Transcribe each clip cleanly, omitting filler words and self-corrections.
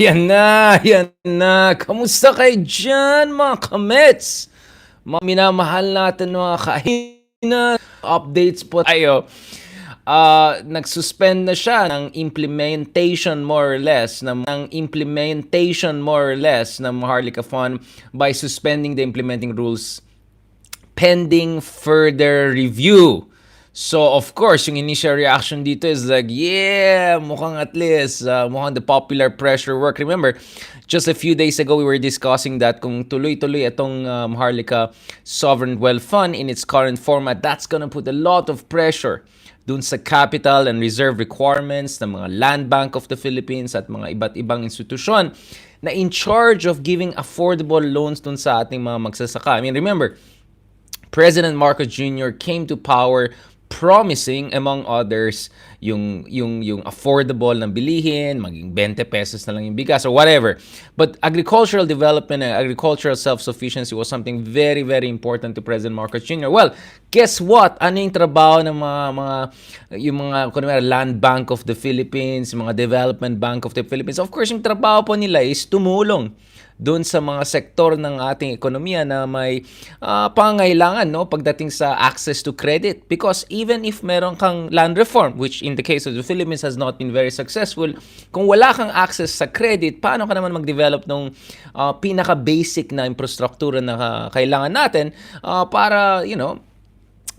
Yan na. Kamusta kayo dyan, mga kamets? Mga minamahal natin mga kainan. Updates po tayo. Nag-suspend na siya ng implementation more or less ng Maharlika Fund by suspending the implementing rules pending further review. So, of course, yung initial reaction dito is like, yeah, mukhang at least, mukhang the popular pressure work. Remember, just a few days ago, we were discussing that kung tuloy-tuloy itong Maharlika Sovereign Wealth Fund in its current format, that's gonna put a lot of pressure dun sa capital and reserve requirements ng mga Land Bank of the Philippines at mga iba't ibang institusyon na in charge of giving affordable loans dun sa ating mga magsasaka. I mean, remember, President Marcos Jr. came to power promising, among others, yung affordable na bilihin, maging 20 pesos na lang yung bigas or whatever. But agricultural development and agricultural self-sufficiency was something very, very important to President Marcos Jr. Well, guess what? Ano yung trabaho ng yung mga kunwari, Land Bank of the Philippines, mga Development Bank of the Philippines? Of course, yung trabaho po nila is tumulong doon sa mga sektor ng ating ekonomiya na may pangangailangan, no, pagdating sa access to credit. Because even if meron kang land reform, which in the case of the Philippines has not been very successful, kung wala kang access sa credit, paano ka naman mag-develop ng pinaka-basic na infrastruktura na kailangan natin para,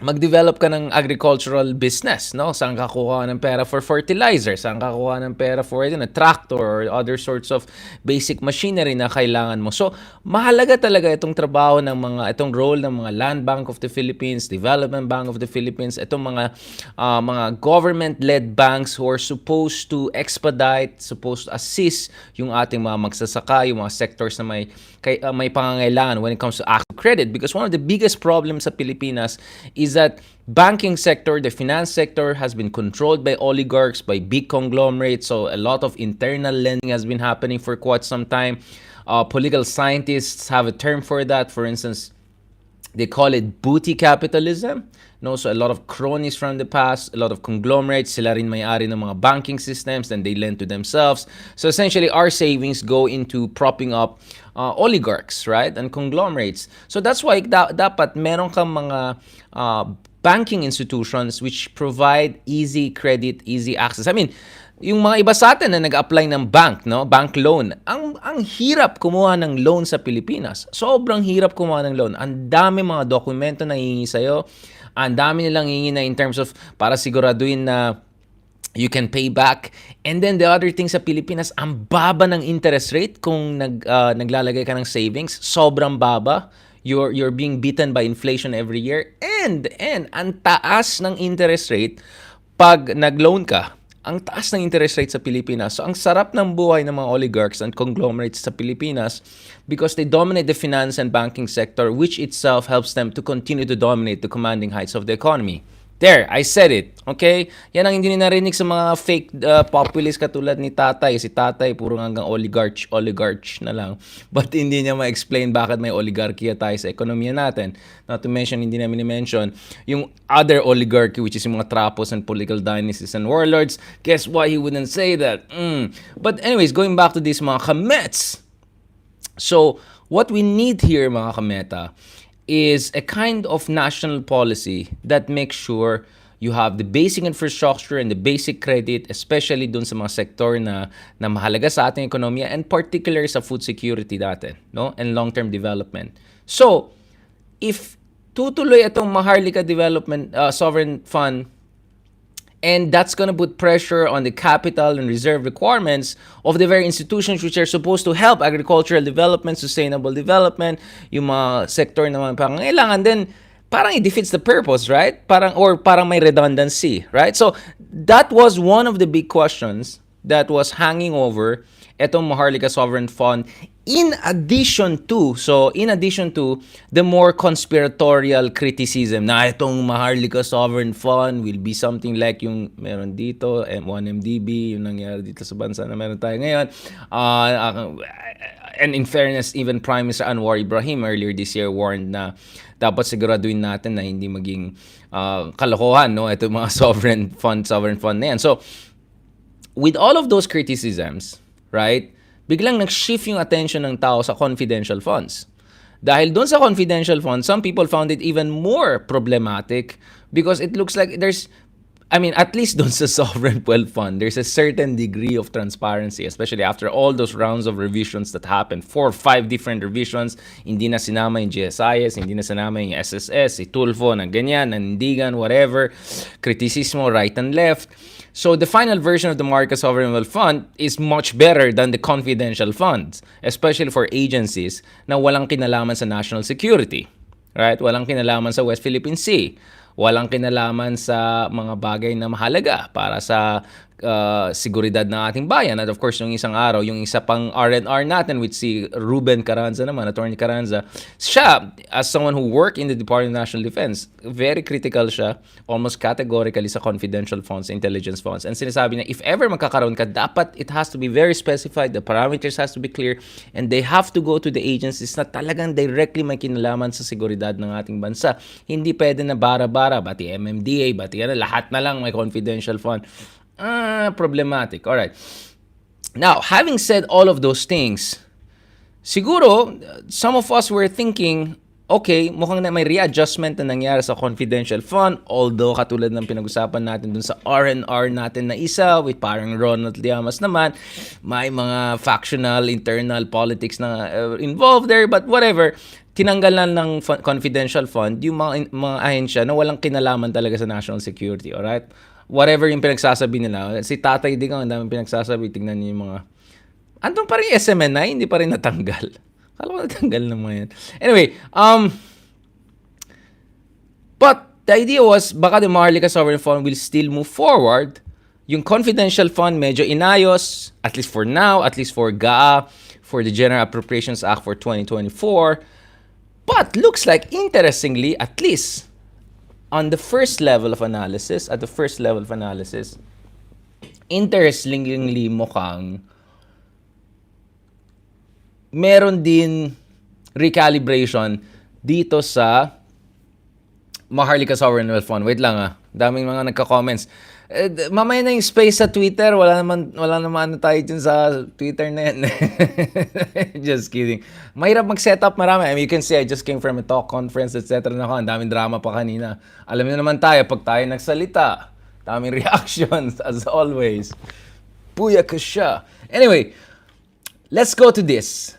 mag-develop ka ng agricultural business, no? Saan ka kuha ng pera for fertilizer? Saan ka kuha ng pera for tractor or other sorts of basic machinery na kailangan mo? So, mahalaga talaga itong trabaho itong role ng mga Land Bank of the Philippines, Development Bank of the Philippines, itong mga government-led banks who are supposed to expedite, supposed to assist yung ating mga magsasaka, yung mga sectors na may pangangailangan when it comes to access to credit. Because one of the biggest problems sa Pilipinas is that banking sector, the finance sector has been controlled by oligarchs, by big conglomerates. So a lot of internal lending has been happening for quite some time. Political scientists have a term for that. For instance, they call it booty capitalism. No, so a lot of cronies from the past, a lot of conglomerates, sila rin may-ari ng mga banking systems, then they lend to themselves. So essentially, our savings go into propping up oligarchs, right? And conglomerates. So that's why dapat meron kang mga banking institutions which provide easy credit, easy access. I mean, yung mga iba sa atin na nag-apply ng bank, no? Bank loan. Ang hirap kumuha ng loan sa Pilipinas. Sobrang hirap kumuha ng loan. Ang dami mga dokumento na hihingi sa'yo. Ang dami nilang hihingi na in terms of para siguraduhin na you can pay back. And then the other thing sa Pilipinas, ang baba ng interest rate kung naglalagay ka ng savings. Sobrang baba. You're being beaten by inflation every year. And ang taas ng interest rate pag nag-loan ka. Ang taas ng interest rate sa Pilipinas. So, ang sarap ng buhay ng mga oligarchs and conglomerates sa Pilipinas because they dominate the finance and banking sector, which itself helps them to continue to dominate the commanding heights of the economy. There, I said it. Okay? Yan ang hindi narinig sa mga fake populist katulad ni Tatay. Si Tatay, puro hanggang oligarch na lang. But hindi niya ma-explain bakit may oligarkiya tayo sa ekonomiya natin. Not to mention, hindi namin i-mention, yung other oligarchy, which is yung mga trapos and political dynasties and warlords. Guess why he wouldn't say that? But anyways, going back to this mga kamets. So, what we need here mga kameta is a kind of national policy that makes sure you have the basic infrastructure and the basic credit, especially dun sa mga sektor na mahalaga sa ating ekonomiya and particular sa food security natin, no? And long-term development. So, if tutuloy itong Maharlika Development Sovereign Fund, and that's going to put pressure on the capital and reserve requirements of the very institutions which are supposed to help agricultural development, sustainable development, yung mga sector na mga pangangailangan, then parang it defeats the purpose, right? Parang may redundancy, right? So that was one of the big questions that was hanging over etong Maharlika Sovereign Fund in addition to the more conspiratorial criticism na itong Maharlika Sovereign Fund will be something like yung meron dito, M1MDB, yung nangyari dito sa bansa na meron tayo ngayon. And in fairness, even Prime Minister Anwar Ibrahim earlier this year warned na dapat siguraduhin natin na hindi maging kalokohan, no? Ito mga sovereign fund na yan. So, with all of those criticisms, right, biglang nag-shift yung attention ng tao sa confidential funds. Dahil doon sa confidential funds, some people found it even more problematic because it looks like at least doon sa sovereign wealth fund, there's a certain degree of transparency, especially after all those rounds of revisions that happened. 4 or 5 different revisions, hindi na sinama yung GSIS, hindi na sinama yung SSS, si Tulfo, na ganyan, nanindigan, whatever, kritisismo, right and left. So the final version of the Marcos Sovereign Wealth Fund is much better than the confidential funds, especially for agencies na walang kinalaman sa national security. Right? Walang kinalaman sa West Philippine Sea. Walang kinalaman sa mga bagay na mahalaga para sa seguridad ng ating bayan. At of course, yung isang araw, yung isa pang R&R natin, which si Ruben Carranza naman, Attorney Carranza, siya, as someone who worked in the Department of National Defense, very critical siya, almost categorically sa confidential funds, intelligence funds. And sinasabi niya, if ever magkakaroon ka, dapat it has to be very specified, the parameters has to be clear, and they have to go to the agencies na talagang directly may kinalaman sa seguridad ng ating bansa. Hindi pwede na bara-bara, bati MMDA, bati lahat na lang may confidential fund. Problematic. All right. Now, having said all of those things, siguro, some of us were thinking, okay, mukhang na may readjustment na nangyari sa confidential fund, although katulad ng pinag-usapan natin dun sa R&R natin na isa, with parang Ronald Llamas naman, may mga factional, internal politics na involved there, but whatever, tinanggalan ng confidential fund yung mga ahensya na walang kinalaman talaga sa national security, alright? Whatever yung pinagsasabi nila. Si Tatay Digong, ang daming pinagsasabi. Tingnan niyo yung mga... Andun pa rin yung SMNI, hindi pa rin natanggal. Kala ko natanggal na mga yan. Anyway, but the idea was, baka the Maharlika Sovereign Fund will still move forward. Yung confidential fund, medyo inayos, at least for now, at least for GAA, for the General Appropriations Act for 2024. But looks like, interestingly, at least, on the first level of analysis, interestingly mukhang meron din recalibration dito sa Maharlika Sovereign Wealth Fund. Wait lang daming mga nagka-comments. Mamaya na yung space sa Twitter. Wala naman tayo dyan sa Twitter na yan. Just kidding. Mahirap mag-set up marami. I mean, you can see I just came from a talk conference, etc. Ang daming drama pa kanina. Alam niyo naman tayo, pag tayo nagsalita, daming reactions as always. Puya ka siya. Anyway, let's go to this.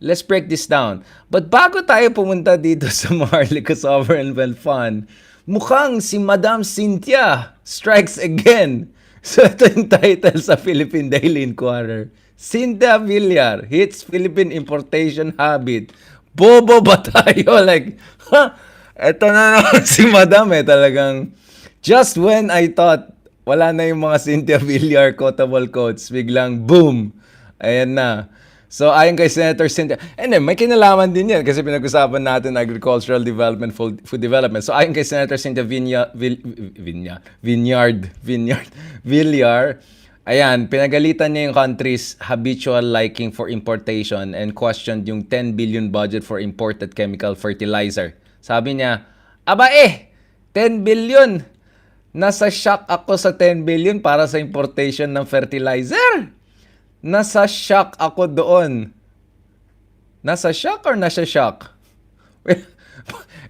Let's break this down. But bago tayo pumunta dito sa Maharlika Sovereign Wealth Fund, mukhang si Madam Cynthia strikes again. So ito yung title sa Philippine Daily Inquirer. Cynthia Villar hits Philippine importation habit. Bobo ba tayo? Like, ito na naman si Madam talagang. Just when I thought wala na yung mga Cynthia Villar quotable quotes, biglang boom. Ayan na. So, ayon kay Senator Cynthia, and then, may kinalaman din yan kasi pinag-usapan natin agricultural development, food development. So, ayon kay Senator Cynthia Villar, ayan, pinagalitan niya yung country's habitual liking for importation and questioned yung 10 billion budget for imported chemical fertilizer. Sabi niya, 10 billion! Nasa shock ako sa 10 billion para sa importation ng fertilizer! Nasa shock ako doon. Nasa shock or nasa shock?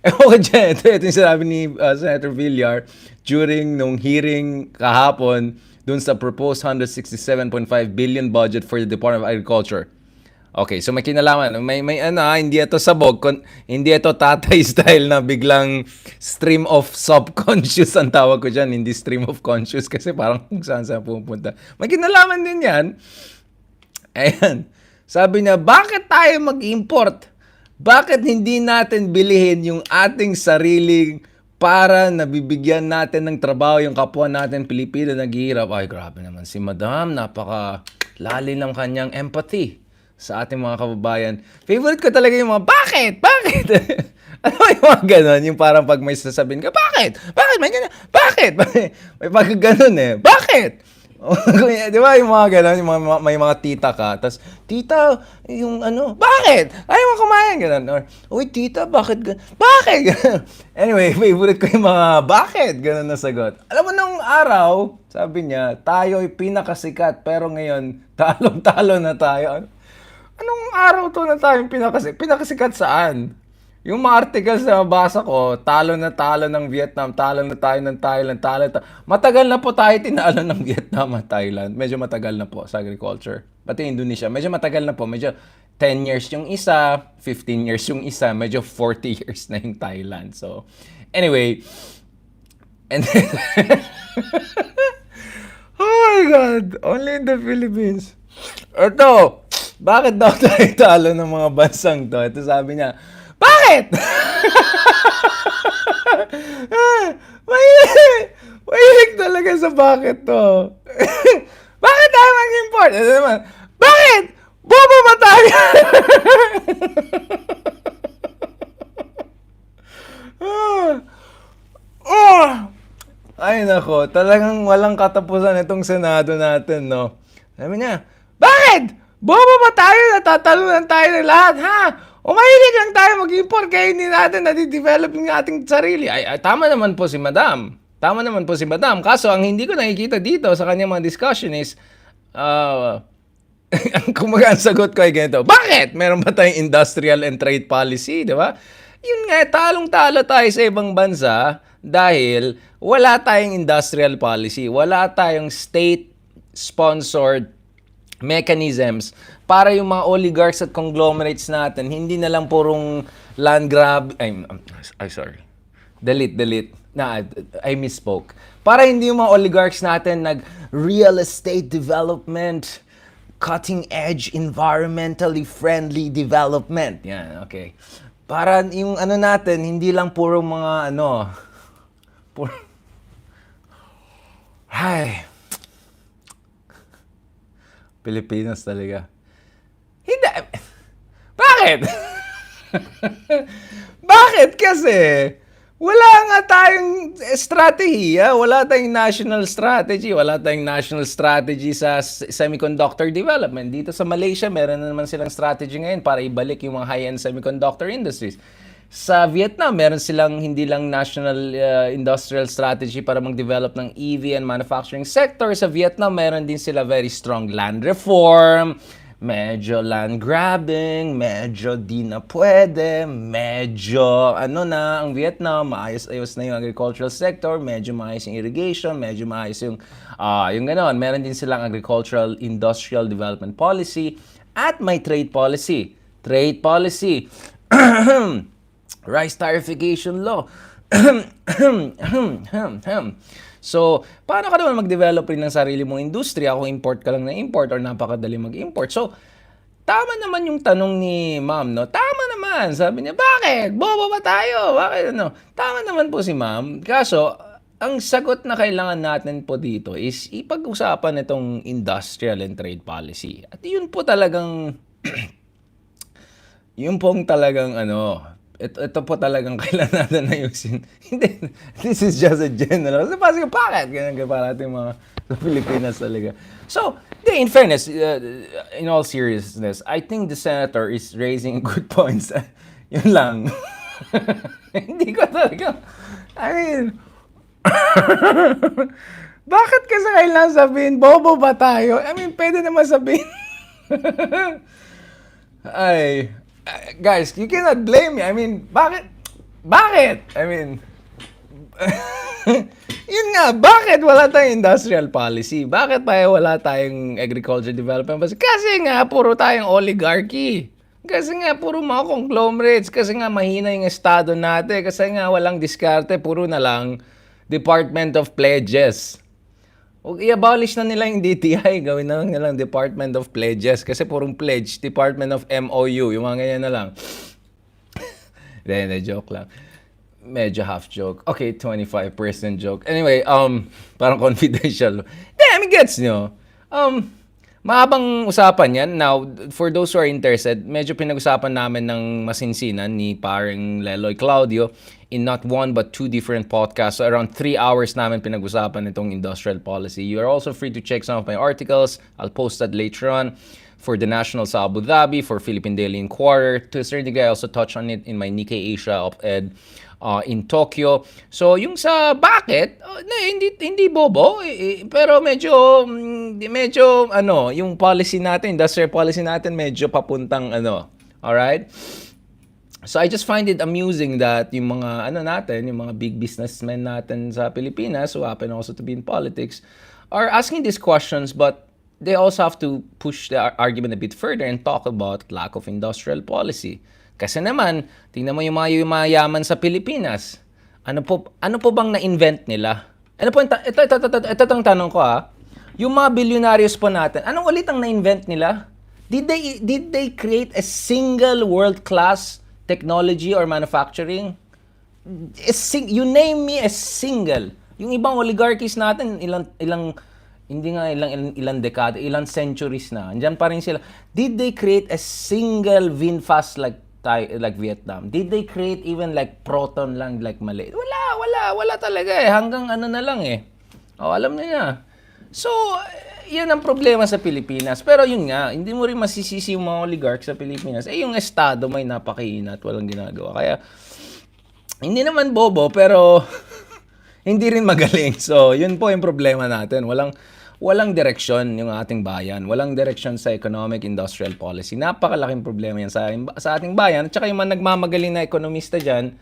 Ewan ko dyan. Ito yung sinabi ni Senator Villar during nung hearing kahapon dun sa proposed 167.5 billion budget for the Department of Agriculture. Okay, so may kinalaman. Hindi ito sabog. Hindi ito tatay style na biglang stream of subconscious ang tawag ko dyan. Hindi stream of conscious kasi parang kung saan pupunta. May kinalaman din yan. Ayan. Sabi niya, bakit tayo mag-import? Bakit hindi natin bilihin yung ating sariling para nabibigyan natin ng trabaho yung kapwa natin Pilipino naghihirap? Ay, grabe naman si Madam. Napaka lalim ng kanyang empathy sa ating mga kababayan. Favorite ko talaga yung mga, bakit? Bakit? Ano yung mga ganon? Yung parang pag may sasabihin ka, bakit? Bakit? May ganon? Bakit? May pag ganon Bakit? Di ba yung mga gano'n, may mga tita ka, tapos, tita, yung bakit? Ayaw mo kumain, gano'n. Or, uy, tita, bakit gano'n? Bakit? Anyway, favorite ko yung mga bakit gano'n na sagot. Alam mo, nung araw, sabi niya, tayo'y pinakasikat, pero ngayon, talong-talo na tayo. Anong araw to na tayong pinakasikat saan? Yung mga articles na nabasa ko, talo ng Vietnam, talo na tayo ng Thailand, matagal na po tayo tinalo ng Vietnam at Thailand. Medyo matagal na po sa agriculture. Pati Indonesia, medyo matagal na po. Medyo 10 years yung isa, 15 years yung isa, medyo 40 years na yung Thailand. So, anyway, and then, oh my God, only in the Philippines. Ito, bakit daw tayo talo ng mga bansang to? Ito sabi niya, bakit? Mahilig talaga sa bakit to. Bakit tayo mag-import? Ito naman, bakit? Bobo ba tayo? Oh! Ay nako, talagang walang katapusan itong Senado natin, no? Sabi niya, bakit? Bobo ba tayo? Natatalunan tayo ng lahat, ha? O mahilig lang tayo mag-import kaya hindi natin nadi-develop yung ating sarili. Ay, tama naman po si Madam. Tama naman po si Madam. Kaso, ang hindi ko nakikita dito sa kanyang mga discussion is, kumaga ang sagot ko ay ganito, bakit? Meron ba tayong industrial and trade policy, di ba? Yun nga, talong-talo tayo sa ibang bansa dahil wala tayong industrial policy, wala tayong state-sponsored mechanisms para yung mga oligarchs at conglomerates natin, hindi na lang purong land grab, sorry. Delete. I misspoke. Para hindi yung mga oligarchs natin nag-real estate development, cutting-edge, environmentally friendly development. Yan, okay. Para yung ano natin, hindi lang puro mga ay, Pilipinas talaga. Hindi. Bakit? Bakit kasi? Wala nga tayong strategiya, wala tayong national strategy sa semiconductor development. Dito sa Malaysia, meron na naman silang strategy ngayon para ibalik yung mga high-end semiconductor industries. Sa Vietnam, meron silang hindi lang national industrial strategy para mag-develop ng EV and manufacturing sector. Sa Vietnam, meron din sila very strong land reform, medyo land grabbing, medyo di na pwede, medyo ang Vietnam, maayos-ayos na yung agricultural sector, medyo maayos yung irrigation, medyo maayos yung ganon. Meron din silang agricultural industrial development policy at may trade policy. Rice tarification law. So, paano ka naman mag-develop rin ng sarili mong industriya kung import ka lang na import or napakadali mag-import? So, tama naman yung tanong ni ma'am, no? Tama naman. Sabi niya, bakit? Bobo ba tayo? Bakit ano? Tama naman po si ma'am. Kaso, ang sagot na kailangan natin po dito is ipag-usapan itong industrial and trade policy. At yun po talagang, yun pong talagang ito po talagang kailangan natin ayusin. Hindi, this is just a general. So, parang bakit? Ganyan ka para ating mga sa Pilipinas talaga. So, in fairness, in all seriousness, I think the senator is raising good points. Yun lang. Hindi ko talaga, bakit kasi kailangan sabihin, bobo ba tayo? Pwede naman sabihin. Guys, you cannot blame me. Bakit? Yun nga, bakit wala tayong industrial policy? Bakit pa wala tayong agriculture development policy? Kasi nga, puro tayong oligarchy. Kasi nga, puro mga conglomerates. Kasi nga, mahina yung estado natin. Kasi nga, walang diskarte. Puro na lang Department of Pledges. O i-abolish na nila yung DTI, gawin na lang nilang Department of Pledges kasi purong pledge, Department of MOU, yung mga ganyan na lang. Hindi, joke lang. Medyo half joke. Okay, 25% joke. Anyway, parang confidential. Gets nyo. Mahabang usapan yan. Now, for those who are interested, medyo pinag-usapan namin ng masinsinan ni paring Leloy Claudio in not one but two different podcasts. So around 3 hours namin pinag-usapan itong industrial policy. You are also free to check some of my articles. I'll post that later on. for the National sa Abu Dhabi, for Philippine Daily Inquirer. To a certain degree, I also touched on it in my Nikkei Asia op-ed in Tokyo. So, yung sa bakit, hindi bobo, pero medyo, yung policy natin, industrial policy natin, medyo papuntang, alright? So I just find it amusing that yung mga yung mga big businessmen natin sa Pilipinas who happen also to be in politics are asking these questions, but they also have to push the argument a bit further and talk about lack of industrial policy. Kasi naman, tingnan mo yung mga yumayaman sa Pilipinas. Ano po bang na-invent nila? Ano po ito ang tanong ko Yung mga billionaires po natin, anong ulit ang na-invent nila? Did they create a single world-class technology or manufacturing? You name me a single. Yung ibang oligarchies natin, ilang dekada, ilang centuries na. Andiyan pa rin sila. Did they create a single VinFast like Vietnam? Did they create even like Proton lang like Malaysia? Wala talaga Hanggang na lang alam niya. So, yan ang problema sa Pilipinas. Pero yun nga, hindi mo rin masisisi yung mga oligarchs sa Pilipinas. Yung Estado may napakainat, walang ginagawa. Kaya, hindi naman bobo, pero hindi rin magaling. So, yun po yung problema natin. Walang direksyon yung ating bayan. Walang direksyon sa economic industrial policy. Napakalaking problema yan sa ating bayan. At saka yung mga nagmamagaling na ekonomista dyan,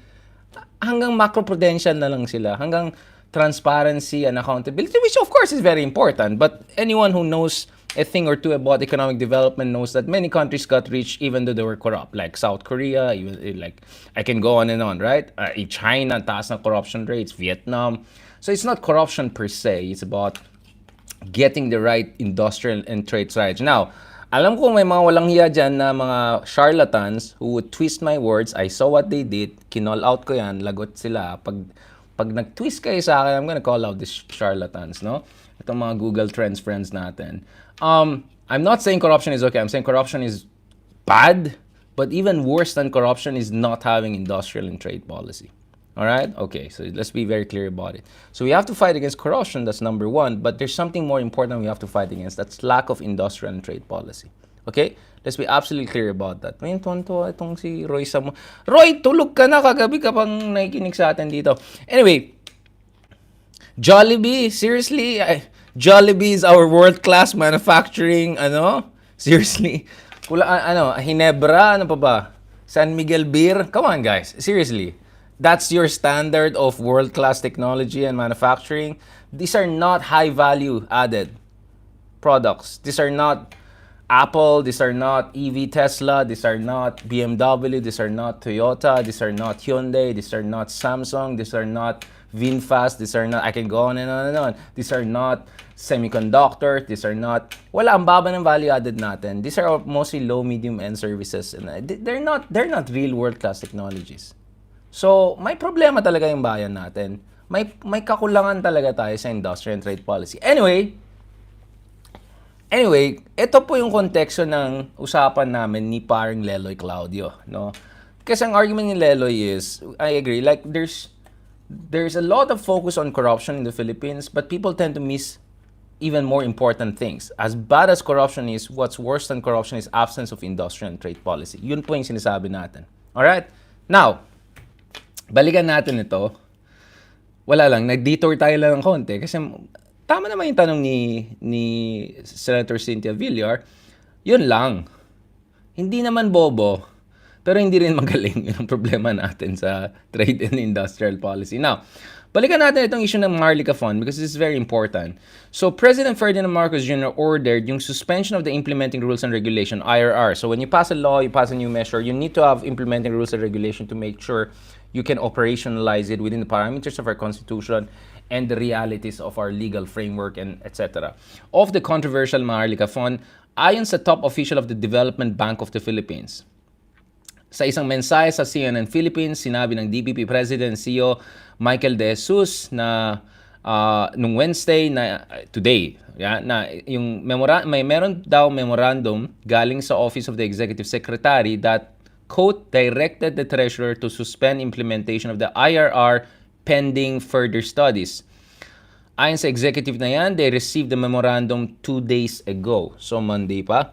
hanggang macroprudential na lang sila. Hanggang transparency and accountability, which of course is very important. But anyone who knows a thing or two about economic development knows that many countries got rich even though they were corrupt, like South Korea, even, like I can go on and on, right? China, taas na corruption rates, Vietnam. So it's not corruption per se, it's about getting the right industrial and trade strategy. Now, alam ko may mga walang hiya dyan na mga charlatans who would twist my words. I saw what they did, kinall out ko yan, lagot sila. Pag nag-twist kayo sa akin, I'm gonna call out these charlatans, no? Itong mga Google Trends friends natin. I'm not saying corruption is okay. I'm saying corruption is bad, but even worse than corruption is not having industrial and trade policy. All right? Okay, so let's be very clear about it. So we have to fight against corruption, that's number one, but there's something more important we have to fight against. That's lack of industrial and trade policy. Okay? Let's be absolutely clear about that. May tonto itong si Roy Samo. Roy, tulog ka na, kagabi ka pang nakikinig sa atin dito. Anyway, Jollibee, seriously, Jollibee is our world-class manufacturing, seriously. Hinebra, ano pa ba? San Miguel Beer, come on guys, seriously. That's your standard of world-class technology and manufacturing. These are not high-value added products. These are not Apple, these are not EV Tesla, these are not BMW, these are not Toyota, these are not Hyundai, these are not Samsung, these are not VinFast, these are not, I can go on and on and on. These are not semiconductor, these are not, wala, ang baba ng value added natin. These are mostly low, medium end services. And they're not real world-class technologies. So, may problema talaga yung bayan natin. May kakulangan talaga tayo sa industrial and trade policy. Anyway, ito po yung konteksto ng usapan namin ni paring Leloy Claudio, no? Kasi ang argument ni Leloy is, I agree, like there's a lot of focus on corruption in the Philippines, but people tend to miss even more important things. As bad as corruption is, what's worse than corruption is absence of industrial and trade policy. Yun po yung sinasabi natin. Alright? Now, balikan natin ito. Wala lang, nag-detour tayo lang ng konti kasi tama naman yung tanong ni Senator Cynthia Villar. Yun lang. Hindi naman bobo, pero hindi rin magaling. Yun ang problema natin sa trade and industrial policy. Now, balikan natin itong issue ng Maharlika Fund because this is very important. So, President Ferdinand Marcos Jr. ordered yung suspension of the implementing rules and regulation, IRR. So, when you pass a law, you pass a new measure, you need to have implementing rules and regulation to make sure you can operationalize it within the parameters of our Constitution and the realities of our legal framework and etc. Of the controversial Maharlika Fund, ayon sa top official of the Development Bank of the Philippines. Sa isang mensahe sa CNN Philippines, sinabi ng DBP President CEO Michael De Jesus na nung Wednesday na today, na yung meron daw memorandum galing sa Office of the Executive Secretary that quote directed the Treasurer to suspend implementation of the IRR pending further studies. Ayon sa executive na yan, they received the memorandum 2 days ago. So, Monday pa.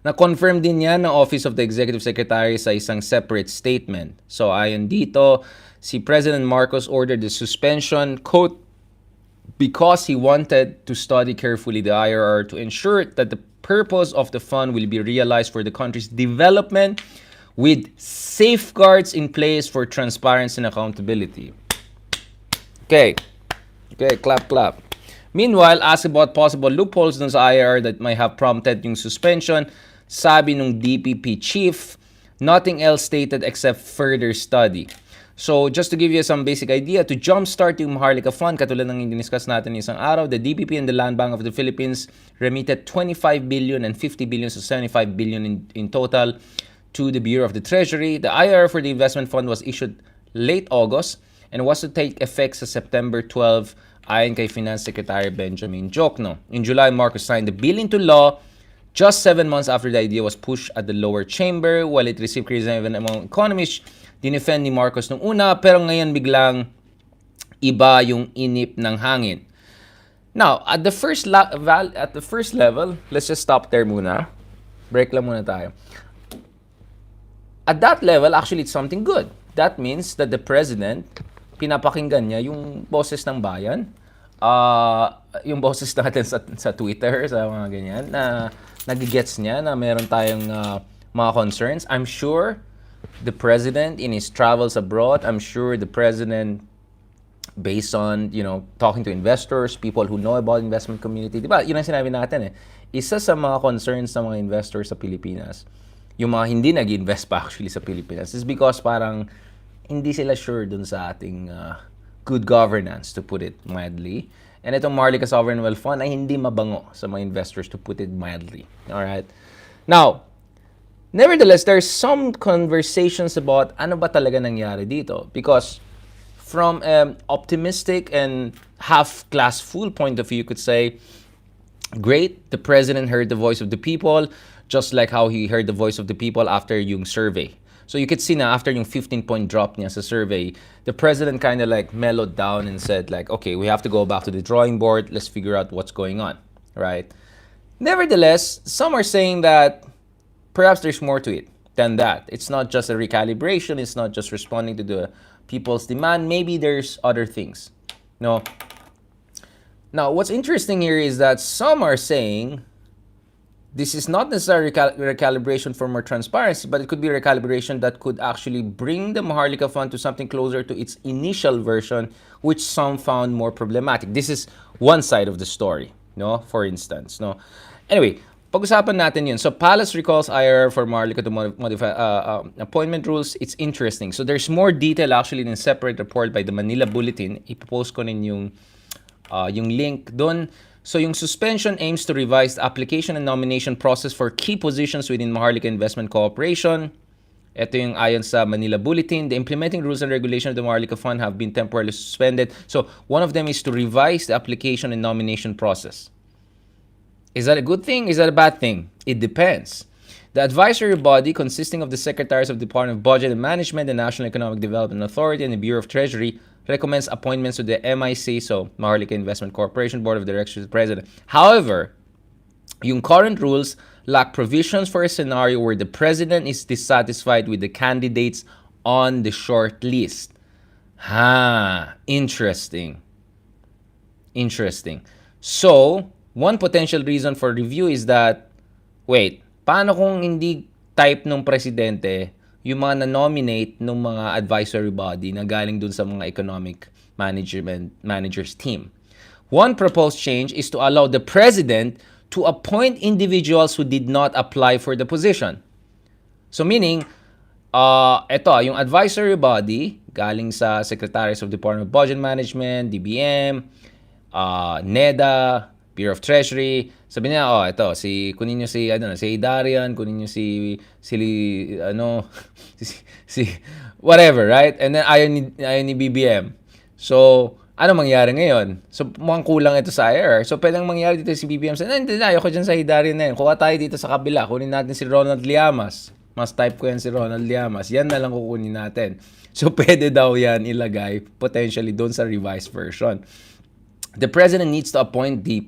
Na-confirm din yan ng Office of the Executive Secretary sa isang separate statement. So ayon dito, si President Marcos ordered the suspension, quote, because he wanted to study carefully the IRR to ensure that the purpose of the fund will be realized for the country's development with safeguards in place for transparency and accountability. Okay. Okay, clap, clap. Meanwhile, asked about possible loopholes dun sa IRR that might have prompted yung suspension, sabi nung DPP chief, nothing else stated except further study. So, just to give you some basic idea, to jumpstart yung Maharlika Fund, katulad ng discuss natin isang araw, the DPP and the Land Bank of the Philippines remitted 25 billion and 50 billion, so 75 billion in total to the Bureau of the Treasury. The IRR for the investment fund was issued late August and was to take effect sa September 12 ayon kay Finance Secretary Benjamin Jokno. In July, Marcos signed the bill into law just 7 months after the idea was pushed at the lower chamber. While it received criticism among economists, dinefend ni Marcos nung una, pero ngayon biglang iba yung inip ng hangin. Now, at the first level, let's just stop there muna. Break lang muna tayo. At that level, actually, it's something good. That means that the president, pinapakinggan niya yung boses ng bayan, yung boses natin sa Twitter, sa mga ganyan, na nagigets niya na meron tayong mga concerns. I'm sure the president in his travels abroad, I'm sure the president, based on, talking to investors, people who know about investment community, di ba? Yun ang sinabi natin Isa sa mga concerns ng mga investors sa Pilipinas, yung mga hindi nag-invest pa actually sa Pilipinas, is because parang hindi sila sure dun sa ating good governance, to put it mildly. And itong Maharlika Sovereign Wealth Fund ay hindi mabango sa mga investors, to put it mildly. Alright? Now, nevertheless, there's some conversations about ano ba talaga nangyari dito. Because from an optimistic and half-glass full point of view, you could say, great, the president heard the voice of the people, just like how he heard the voice of the people after yung survey. So you could see na after yung 15-point drop niya sa survey, the president kind of like mellowed down and said like, okay, we have to go back to the drawing board. Let's figure out what's going on, right? Nevertheless, some are saying that perhaps there's more to it than that. It's not just a recalibration. It's not just responding to the people's demand. Maybe there's other things. No. Now, what's interesting here is that some are saying this is not necessarily recalibration for more transparency, but it could be recalibration that could actually bring the Maharlika Fund to something closer to its initial version, which some found more problematic. This is one side of the story, no? For instance, no? Anyway, pag-usapan natin yun. So, Palace recalls IRR for Maharlika to modify appointment rules. It's interesting. So, there's more detail actually in a separate report by the Manila Bulletin. Ipopost ko rin yung link doon. So, yung suspension aims to revise the application and nomination process for key positions within Maharlika Investment Corporation. Ito yung ayon sa Manila Bulletin. The implementing rules and regulations of the Maharlika Fund have been temporarily suspended. So, one of them is to revise the application and nomination process. Is that a good thing? Is that a bad thing? It depends. The advisory body, consisting of the secretaries of the Department of Budget and Management, the National Economic Development Authority, and the Bureau of Treasury, recommends appointments to the MIC, so Maharlika Investment Corporation Board of Directors of the President. However, yung current rules lack provisions for a scenario where the President is dissatisfied with the candidates on the short list. Interesting. So, one potential reason for review is that, wait, paano kung hindi type ng presidente yung mga na-nominate ng mga advisory body na galing dun sa mga economic managers team? One proposed change is to allow the president to appoint individuals who did not apply for the position. So meaning, yung advisory body galing sa Secretaries of Department of Budget Management, DBM, NEDA, Bureau of Treasury, sabi niya, kunin niyo si Darian, kunin niyo si whatever, right? And then ayaw ni BBM. So, ano mangyari ngayon? So, mukhang kulang ito sa IRR. So, pwedeng mangyari dito si BBM. Hindi na, ayoko dyan sa Darian na yun. Kuha tayo dito sa kabila. Kunin natin si Ronald Llamas. Mas type ko yan si Ronald Llamas. Yan na lang kukunin natin. So, pwede daw yan ilagay potentially doon sa revised version. The president needs to appoint the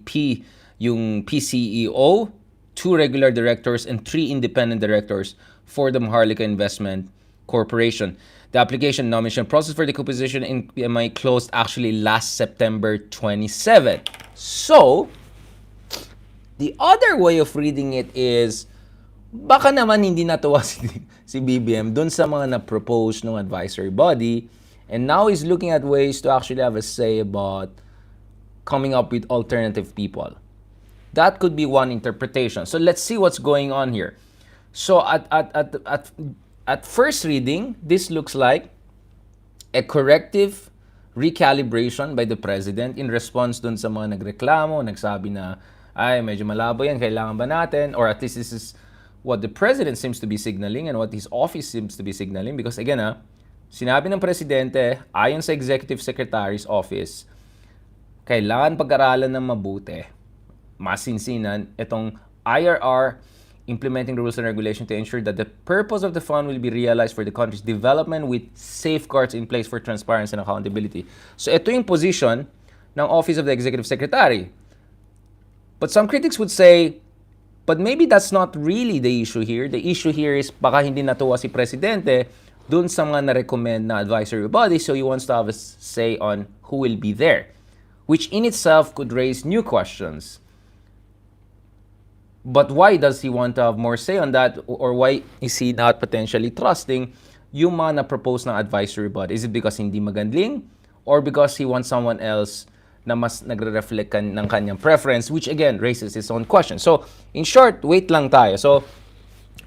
yung PCEO, 2 regular directors, and 3 independent directors for the Maharlika Investment Corporation. The application nomination process for the composition in PMI closed actually last September 27. So, the other way of reading it is, baka naman hindi natuwa si BBM dun sa mga na-propose ng advisory body, and now he's looking at ways to actually have a say about coming up with alternative people. That could be one interpretation. So let's see what's going on here. So at first reading, this looks like a corrective recalibration by the president in response dun sa mga nagreklamo, nagsabi na, ay, medyo malabo yan, kailangan ba natin? Or at least this is what the president seems to be signaling and what his office seems to be signaling. Because again, sinabi ng presidente, ayon sa executive secretary's office, kailangan pag-aralan ng mabuti, masinsinan, itong IRR, implementing rules and regulations to ensure that the purpose of the fund will be realized for the country's development with safeguards in place for transparency and accountability. So ito yung position ng Office of the Executive Secretary. But some critics would say, but maybe that's not really the issue here. The issue here is baka hindi natuwa si Presidente dun sa mga na-recommend na advisory body, so he wants to have a say on who will be there, which in itself could raise new questions. But why does he want to have more say on that? Or why is he not potentially trusting yung mga na-propose ng advisory body? Is it because hindi magandling? Or because he wants someone else na mas nagre-reflect ng kanyang preference, which again raises its own question. So, in short, wait lang tayo. So,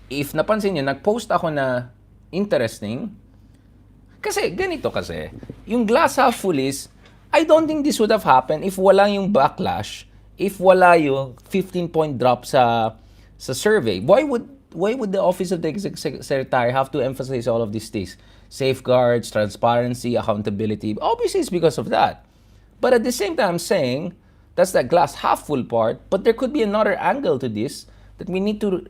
if napansin niyo, nag-post ako na interesting, kasi ganito kasi, yung glass half full is, I don't think this would have happened if wala yung backlash, if wala yung 15-point drop sa survey. Why would the Office of the Executive Secretary have to emphasize all of these things? Safeguards, transparency, accountability. Obviously, it's because of that. But at the same time, I'm saying that's that glass half full part, but there could be another angle to this that we need to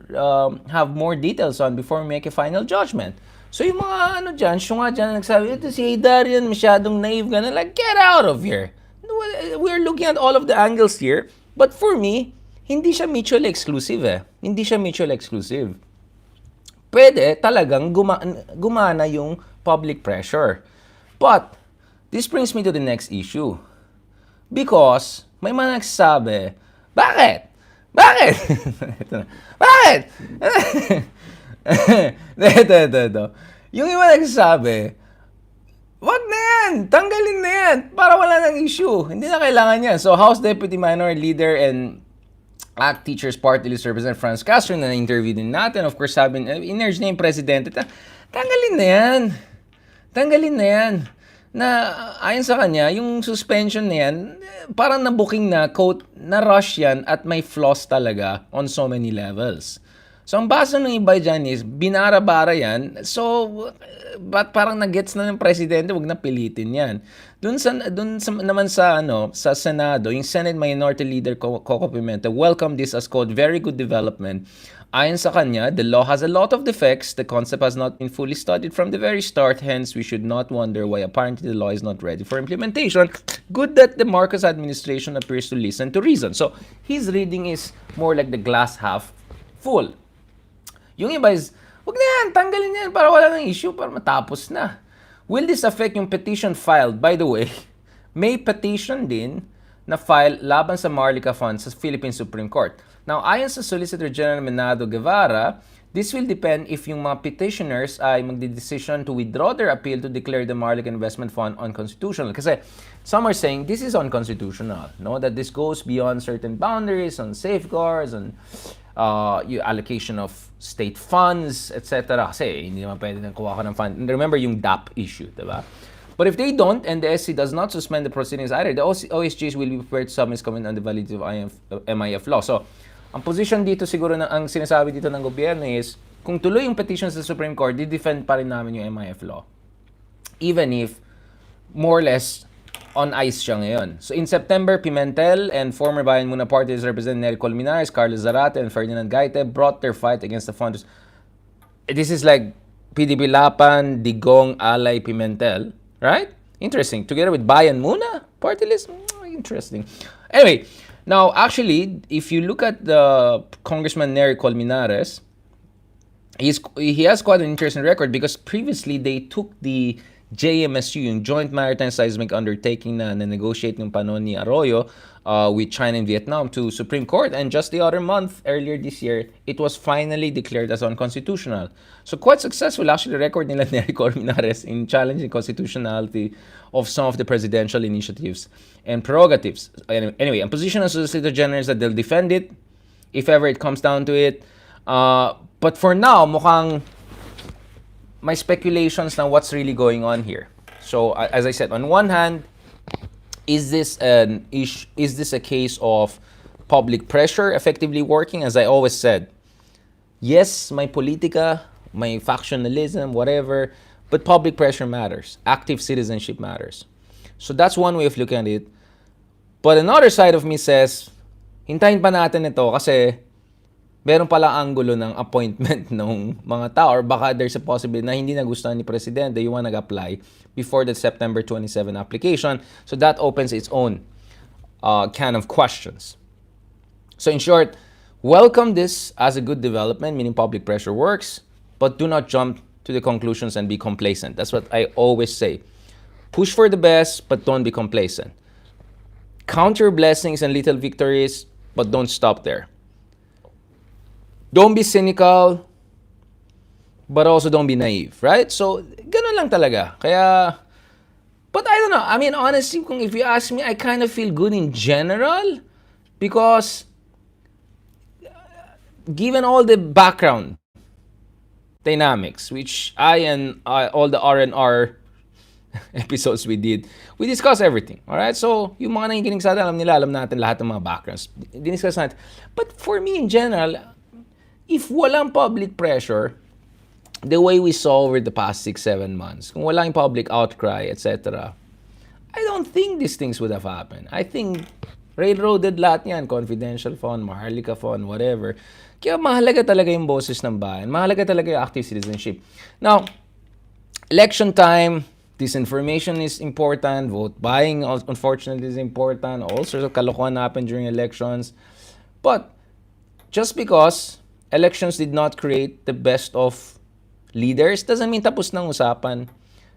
have more details on before we make a final judgment. So yung mga syunga dyan, nagsabi, ito si Darian, masyadong naive ka na, like, get out of here. We're looking at all of the angles here, but for me, hindi siya mutually exclusive Hindi siya mutually exclusive. Pwede talagang gumana yung public pressure. But, this brings me to the next issue. Because, may mga nagsasabi, bakit? Bakit? Bakit? Ito. Yung iba nagsasabi, wag na yan! Tanggalin na yan! Para wala ng issue. Hindi na kailangan yan. So, House Deputy Minority Leader and ACT Teachers Party List Representative Franz Castro na na-interview din natin. Of course, sabi, in-urge na yung presidente, tanggalin na yan. Tanggalin na yan. Na ayon sa kanya, yung suspension na yan, parang nabuking na, quote, na rush yan at may flaws talaga on so many levels. So, ang basa ng iba dyan is, binara-bara yan, so, but parang nag-gets na ng presidente, wag na pilitin yan. Naman sa Senado, yung Senate Minority Leader Coco Pimentel welcomed this as, quote, very good development. Ayon sa kanya, the law has a lot of defects. The concept has not been fully studied from the very start. Hence, we should not wonder why apparently the law is not ready for implementation. Good that the Marcos administration appears to listen to reason. So, his reading is more like the glass half full. Yung iba is, wag na yan, tanggalin yan para wala nang issue, para matapos na. Will this affect yung petition filed? By the way, may petition din na file laban sa Maharlika Fund sa Philippine Supreme Court. Now, ayon sa Solicitor General Menado Guevara, this will depend if yung mga petitioners ay magdedesisyon to withdraw their appeal to declare the Maharlika Investment Fund unconstitutional. Kasi some are saying this is unconstitutional, no? That this goes beyond certain boundaries, on safeguards, on allocation of state funds, etc. Kasi hindi naman pwede nang kuha ka ng fund. Remember yung DAP issue, diba? But if they don't, and the SC does not suspend the proceedings either, the OSGs will be prepared to submit comment on the validity of MIF law. So, ang position dito siguro, ang sinasabi dito ng gobyerno is, kung tuloy yung petition sa Supreme Court, di-defend pa rin namin yung MIF law. Even if, more or less, on ice siya ngayon. So, in September, Pimentel and former Bayan Muna parties representing Nery Colmenares, Carlos Zarate, and Ferdinand Gaite brought their fight against the funders. This is like PDP Lapan, Digong, Alay, Pimentel. Right? Interesting. Together with Bayan Muna party list. Interesting. Anyway, Now, actually, if you look at the Congressman Nery Colmenares, he has quite an interesting record because previously they took the JMSU, yung Joint Maritime Seismic Undertaking na negotiate ng panahon ni Arroyo with China and Vietnam to Supreme Court. And just the other month, earlier this year, it was finally declared as unconstitutional. So quite successful actually record nila ni Nery Colmenares in challenging constitutionality of some of the presidential initiatives and prerogatives. Anyway, ang position of Solicitor General is that they'll defend it if ever it comes down to it. But for now, mukhang may speculations na what's really going on here. So as I said, on one hand, is this an issue? Is this a case of public pressure effectively working? As I always said, yes, may politika, may factionalism, whatever, but public pressure matters. Active citizenship matters. So that's one way of looking at it. But another side of me says, hintayin pa natin ito kasi meron pala anggulo ng appointment ng mga tao or baka there's a possibility na hindi nagustuhan ni Presidente yung nag-apply before the September 27 application. So that opens its own can of questions. So in short, welcome this as a good development, meaning public pressure works, but do not jump to the conclusions and be complacent. That's what I always say. Push for the best, but don't be complacent. Count your blessings and little victories, but don't stop there. Don't be cynical, but also don't be naive, right? So, ganun lang talaga. Kaya, but I don't know. I mean, honestly, if you ask me, I kind of feel good in general because given all the background dynamics, which I and all the R&R episodes we did, we discuss everything. Alright? So, yung mga nakikinig sa atin, alam natin lahat ng mga backgrounds. Diniscuss natin. But for me in general, if walang public pressure, the way we saw over the past 6-7 months, kung walang public outcry, etc., I don't think these things would have happened. I think railroaded lahat yan, confidential fund, Maharlika fund, whatever. Kaya mahalaga talaga yung boses ng bayan. Mahalaga talaga yung active citizenship. Now, election time, disinformation is important, vote buying unfortunately is important, all sorts of kalokohan happen during elections. But just because elections did not create the best of leaders doesn't mean tapos ng usapan.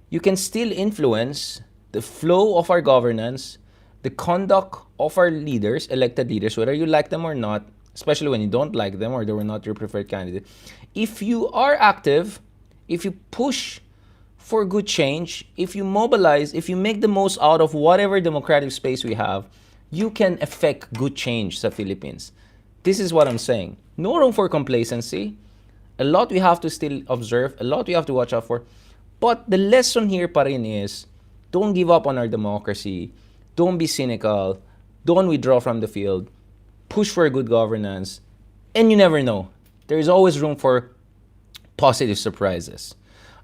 You can still influence the flow of our governance, the conduct of our leaders, elected leaders, whether you like them or not, especially when you don't like them or they were not your preferred candidate. If you are active, if you push for good change, if you mobilize, if you make the most out of whatever democratic space we have, you can effect good change sa Philippines. This is what I'm saying. No room for complacency. A lot we have to still observe, a lot we have to watch out for. But the lesson here pa rin is, don't give up on our democracy. Don't be cynical. Don't withdraw from the field. Push for good governance. And you never know. There is always room for positive surprises.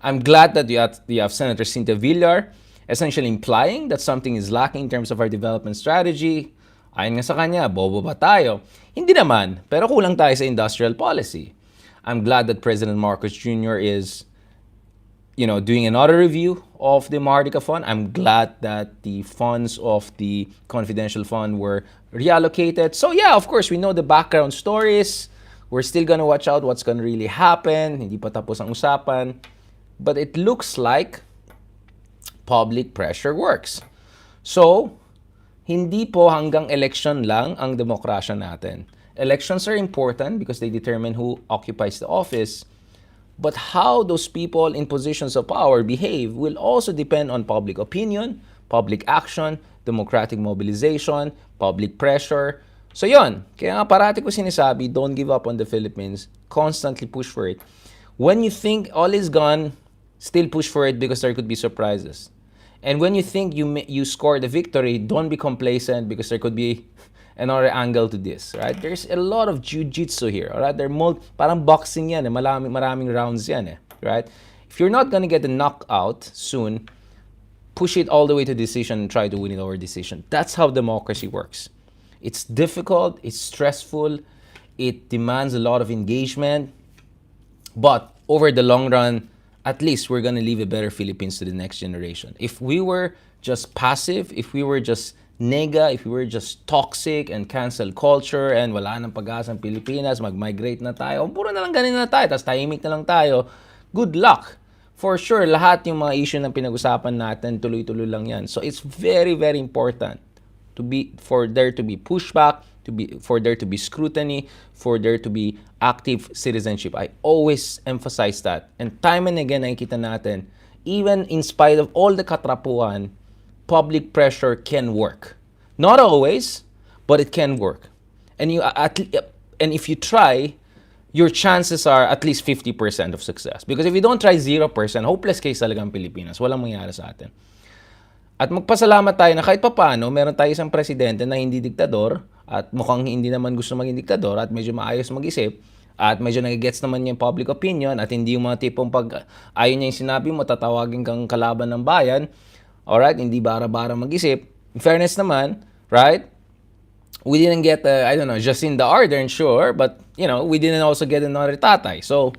I'm glad that you have Senator Cynthia Villar essentially implying that something is lacking in terms of our development strategy. Ayon nga sa kanya, bobo ba tayo? Hindi naman, pero kulang tayo sa industrial policy. I'm glad that President Marcos Jr. is, doing another review of the Maharlika Fund. I'm glad that the funds of the confidential fund were reallocated. So yeah, of course, we know the background stories. We're still gonna watch out what's gonna really happen. Hindi pa tapos ang usapan. But it looks like public pressure works. So, hindi po hanggang election lang ang demokrasya natin. Elections are important because they determine who occupies the office. But how those people in positions of power behave will also depend on public opinion, public action, democratic mobilization, public pressure. So yon, kaya nga parati ko sinasabi, don't give up on the Philippines. Constantly push for it. When you think all is gone, still push for it because there could be surprises. And when you think you scored a victory, don't be complacent because there could be another angle to this, right? There's a lot of jiu-jitsu here, all right? Parang boxing yan, maraming rounds yan, right? If you're not gonna get a knockout soon, push it all the way to decision and try to win it over decision. That's how democracy works. It's difficult, it's stressful, it demands a lot of engagement, but over the long run, at least we're gonna leave a better Philippines to the next generation. If we were just passive, if we were just nega, if we were just toxic and cancel culture and wala nang pag-asa ang Pilipinas, mag-migrate na tayo, puro na lang ganun na tayo, tapos tahimik na lang tayo, good luck. For sure, lahat yung mga issue na pinag-usapan natin, tuloy-tuloy lang yan. So it's very, very important for there to be pushback, for there to be scrutiny, for there to be active citizenship. I always emphasize that. And time and again, nakikita natin, even in spite of all the katrapuan, public pressure can work. Not always, but it can work. And and if you try, your chances are at least 50% of success. Because if you don't try 0%, hopeless case talaga ang Pilipinas. Walang mangyari sa atin. At magpasalamat tayo na kahit papaano, meron tayo isang presidente na hindi diktador at mukhang hindi naman gusto maging diktador at medyo maayos mag-isip at medyo nagigets naman niya yung public opinion at hindi yung mga tipong pag ayaw niya yung sinabi mo, tatawagin kang kalaban ng bayan. Alright, hindi bara-bara mag-isip. In fairness naman, right? We didn't get, Jacinda Ardern, sure, but, we didn't also get another tatay. So,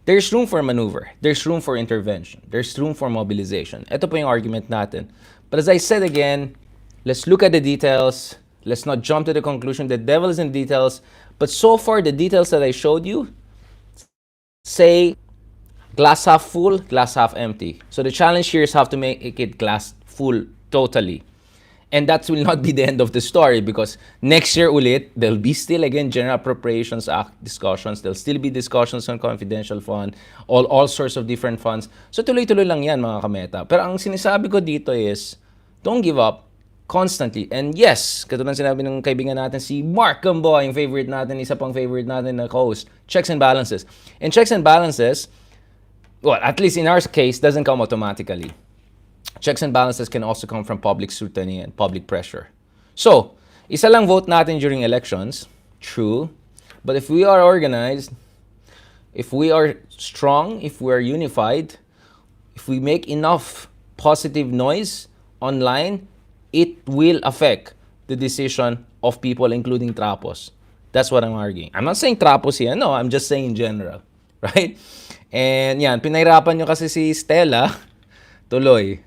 there's room for maneuver. There's room for intervention. There's room for mobilization. Ito po yung argument natin. But as I said again, let's look at the details. Let's not jump to the conclusion. The devil is in the details. But so far, the details that I showed you say glass half full, glass half empty. So the challenge here is how to make it glass full totally. And that will not be the end of the story because next year ulit, there'll be still again General Appropriations Act discussions. There'll still be discussions on confidential fund, all sorts of different funds. So tuloy-tuloy lang yan mga kameta. Pero ang sinasabi ko dito is, don't give up constantly. And yes, katulad sinabi ng kaibigan natin si Mark Gamboa, yung favorite natin, isa pang favorite natin na host, checks and balances. And checks and balances, well, at least in our case, doesn't come automatically. Checks and balances can also come from public scrutiny and public pressure. So, isa lang vote natin during elections, true. But if we are organized, if we are strong, if we are unified, if we make enough positive noise online, it will affect the decision of people, including trapos. That's what I'm arguing. I'm not saying trapos here. No, I'm just saying in general. Right? And yan, pinahirapan nyo kasi si Stella, tuloy.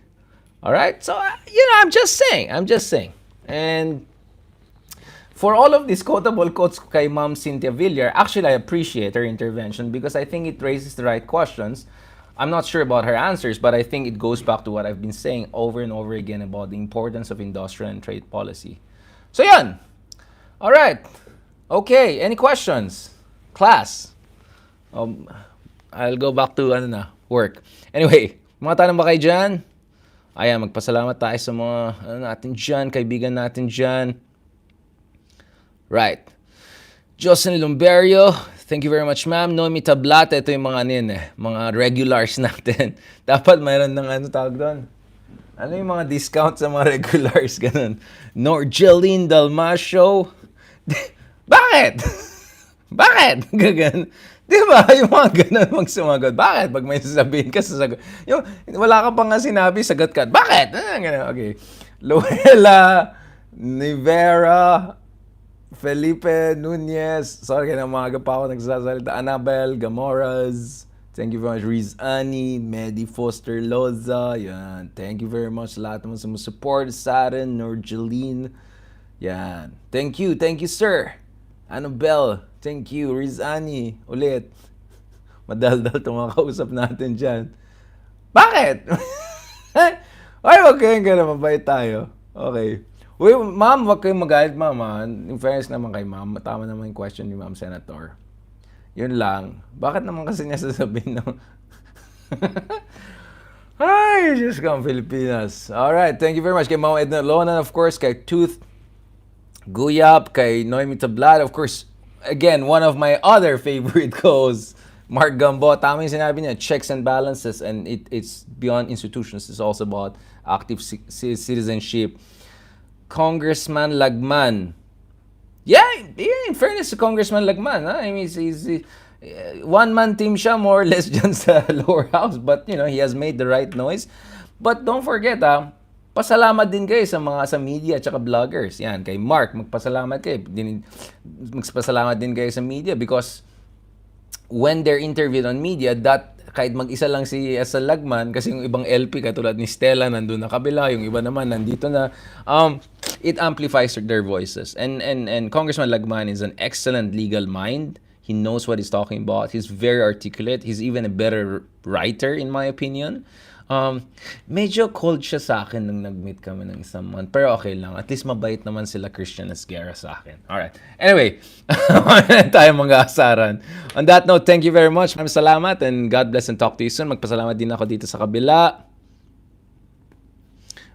Alright? So, I'm just saying. And for all of these quotable quotes kay Ma'am Cynthia Villar, actually, I appreciate her intervention because I think it raises the right questions. I'm not sure about her answers, but I think it goes back to what I've been saying over and over again about the importance of industrial and trade policy. So, yan. Alright. Okay. Any questions? Class? I'll go back to work. Anyway, mga tanong ba kayo dyan? Ayan, magpasalamat tayo sa mga natin dyan, kaibigan natin dyan. Right. Jocelyn Lumberio, thank you very much, ma'am. Noemi Tablata, ito yung mga mga regulars natin. Dapat mayroon ng tawag doon. Ano yung mga discount sa mga regulars, ganun. Norjeline Dalmasio. Bakit? Bakit? Gagan. Di ba? Yung mga ganun magsumagot. Bakit? Pag may sasabihin ka, sasagot. Yung, wala ka pa nga sinabi, sagot ka. Bakit? Ganun. Okay. Luella, Nivera, Felipe Nunez. Sorry, kaya maaga pa ako nagsasalita. Annabel Gamoras. Thank you very much. Riz Ani, Medi Foster Loza. Yan. Thank you very much. Lahat naman sa mga support. Saren, Norjeline. Yan. Thank you, sir. Annabelle, thank you. Rizani, ulit. Madaldal itong mga kausap natin dyan. Bakit? Ay, wag kayong gano'n. Mabait tayo. Okay. Uy, ma'am, wag kayong magalit, ma'am. In fairness naman kay ma'am, tama naman yung question ni ma'am Senator. Yun lang. Bakit naman kasi niya sasabihin ng... Ay, Diyos ka ang Pilipinas. Alright, thank you very much. Kay Ma'am Edna Lona, of course, kay Tooth Guyap, kay Noemi Tablad, of course, again, one of my other favorite co-hosts, Mark Gambo. Tama yung sinabi niya, checks and balances, and it's beyond institutions. It's also about active citizenship. Congressman Lagman. Yeah, in fairness to Congressman Lagman, I mean, he's one-man team siya, more or less dyan sa lower house, but, he has made the right noise. But don't forget, pasalamat din kayo sa mga media at saka vloggers. Yan, kay Mark, magpasalamat kayo. Magpasalamat din kayo sa media because when they're interviewed on media, that kahit mag-isa lang si Asa Lagman, kasi yung ibang LP katulad ni Stella nandun na kabila, yung iba naman nandito na. it amplifies their voices. And Congressman Lagman is an excellent legal mind. He knows what he's talking about. He's very articulate. He's even a better writer, in my opinion. Medyo cold siya sa akin nung nag-meet kami ng isang month. Pero okay lang. At least mabait naman sila Christian Esguerra sa akin. Alright. Anyway, tayo mga asaran. On that note, thank you very much. Maraming salamat and God bless and talk to you soon. Magpasalamat din ako dito sa kabila.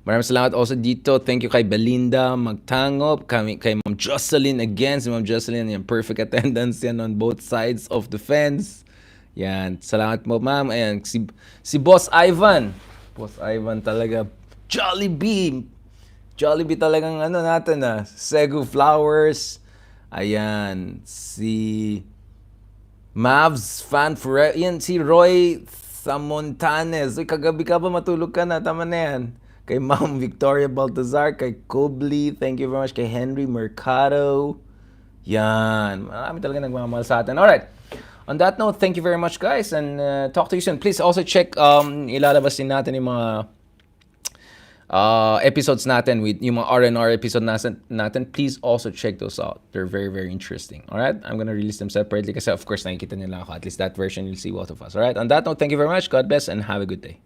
Maraming salamat also dito. Thank you kay Belinda Magtangop, kay Ma'am Jocelyn again. Si Ma'am Jocelyn, yung perfect attendance yan on both sides of the fence. Yan. Salamat mo, ma'am. Ayan. Si Boss Ivan. Boss Ivan talaga. Jollibee. Jollibee talagang ano natin Segu Flowers. Ayan. Si Mavs fan forever. Yan. Si Roy Samontanes. Uy, kagabi ka ba? Matulog ka na. Tama na yan. Kay Ma'am Victoria Baltazar. Kay Kobli. Thank you very much. Kay Henry Mercado. Yan. Marami talaga nagmamahal sa atin. Alright. On that note, thank you very much, guys, and talk to you soon. Please also check, ilalabas din natin yung mga episodes natin with yung mga R&R episode natin. Please also check those out. They're very, very interesting. All right? I'm gonna release them separately kasi of course nakikita nila ako. At least that version you'll see both of us. All right? On that note, thank you very much. God bless and have a good day.